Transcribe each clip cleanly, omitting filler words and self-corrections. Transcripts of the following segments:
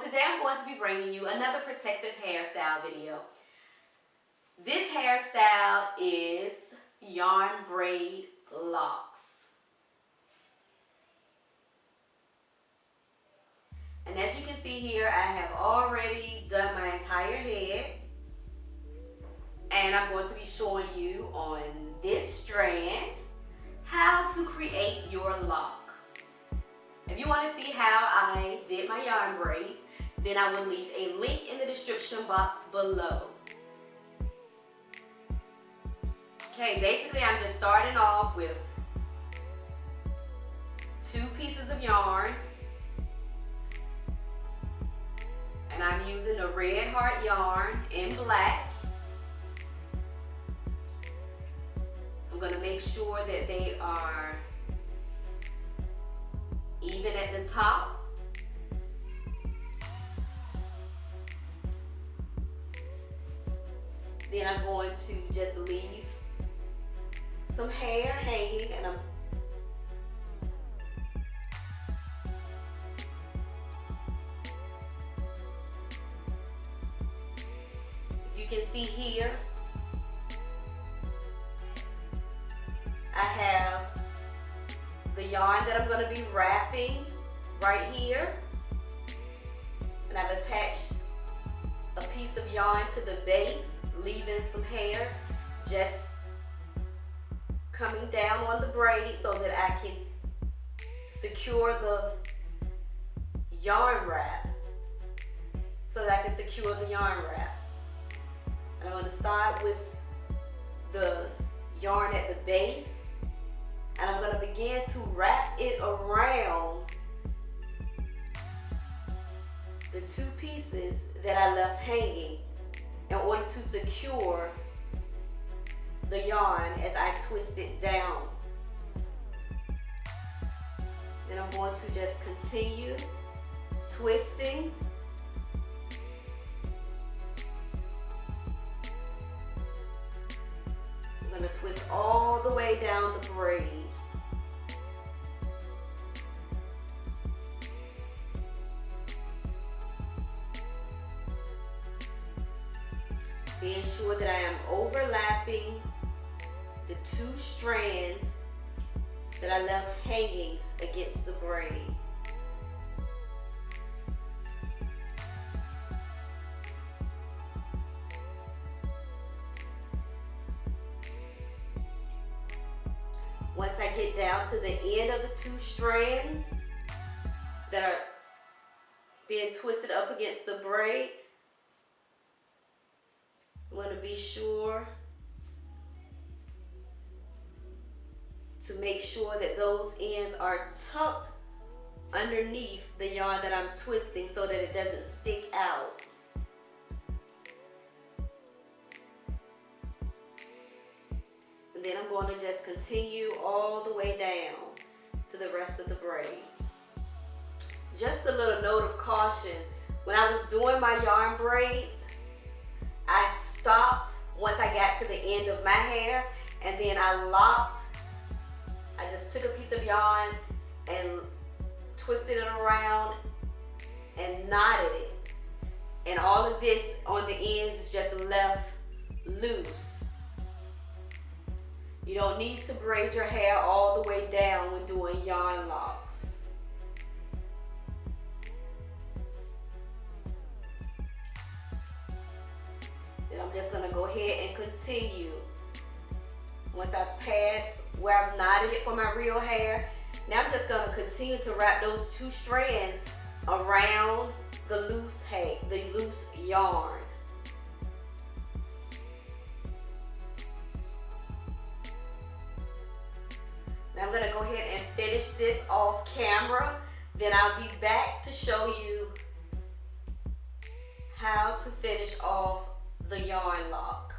today I'm going to be bringing you another protective hairstyle video. This hairstyle is yarn braid locks. And as you can see here, I have already done my entire head. And I'm going to be showing you on this strand how to create your lock. If you want to see how I did my yarn braids, then I will leave a link in the description box below. Okay, basically I'm just starting off with 2 pieces of yarn. And I'm using a red heart yarn in black. I'm going to make sure that they are even at the top. Then I'm going to just leave some hair hanging, and if you can see here, I have the yarn that I'm going to be wrapping right here, and I've attached a piece of yarn to the base, leaving some hair just coming down on the braid so that I can secure the yarn wrap, And I'm going to start with the yarn at the base, and I'm going to begin to wrap it around the 2 pieces that I left hanging in order to secure the yarn as I twist it down. Then I'm going to just continue twisting. I'm going to twist all the way down the braid. Being sure that I am overlapping the 2 strands that I left hanging against the braid. Once I get down to the end of the 2 strands that are being twisted up against the braid, I want to be sure to make sure that those ends are tucked underneath the yarn that I'm twisting so that it doesn't stick out. And then I'm going to just continue all the way down to the rest of the braid. Just a little note of caution, when I was doing my yarn braids, I stopped once I got to the end of my hair, and then I just took a piece of yarn and twisted it around and knotted it. And all of this on the ends is just left loose. You don't need to braid your hair all the way down when doing yarn locks. Then I'm just going to go ahead and continue. Once I've passed where I've knotted it for my real hair, now I'm just going to continue to wrap those 2 strands around the loose yarn. Now I'm going to go ahead and finish this off camera. Then I'll be back to show you how to finish off the yarn lock.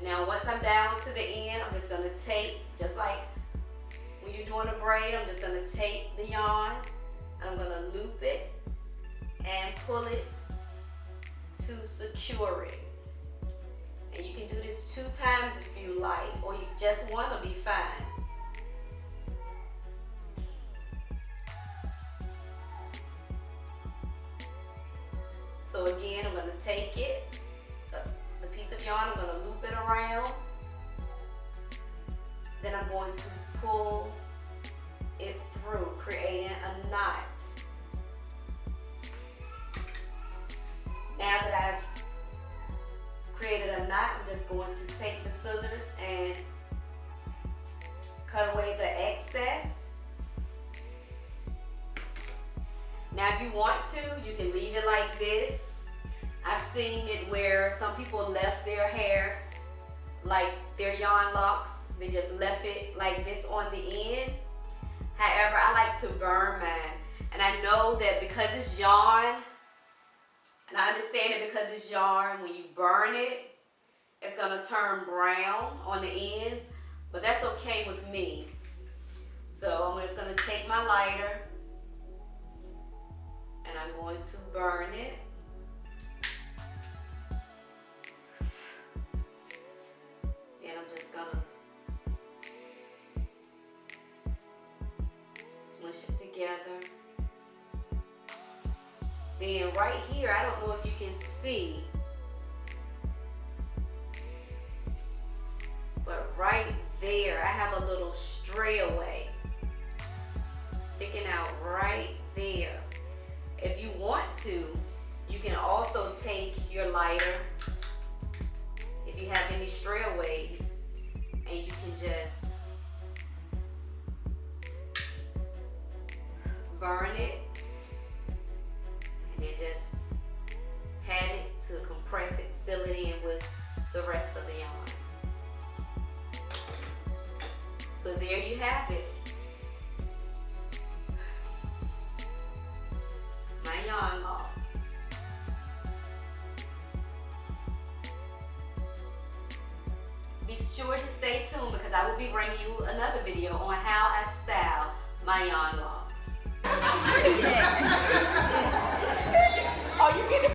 Now once I'm down to the end, I'm just going to take, just like when you're doing a braid, I'm just going to take the yarn and I'm going to loop it and pull it to secure it. And you can do this 2 times if you like, or you just one will be fine. So again, I'm going to take it, the piece of yarn, I'm going to loop it around. Then I'm going to pull it through, creating a knot. Now that I've created a knot, I'm just going to take the scissors and cut away the excess. Now if you want to, you can leave it like this. I've seen it where some people left their hair, like their yarn locks, they just left it like this on the end. However, I like to burn mine. And I know that because it's yarn, and I understand it because it's yarn, when you burn it, it's gonna turn brown on the ends, but that's okay with me. So I'm just gonna take my lighter and I'm going to burn it. Then I'm just gonna smush it together. Then right here, I don't know if you can see, but right there, I have a little strayaway sticking out right there. If you want to, you can also take your lighter, if you have any strayaways, and you can just burn it. And then just pat it to compress it, seal it in with the rest of the yarn. So there you have it. My yarn locks. Be sure to stay tuned because I will be bringing you another video on how I style my yarn locks.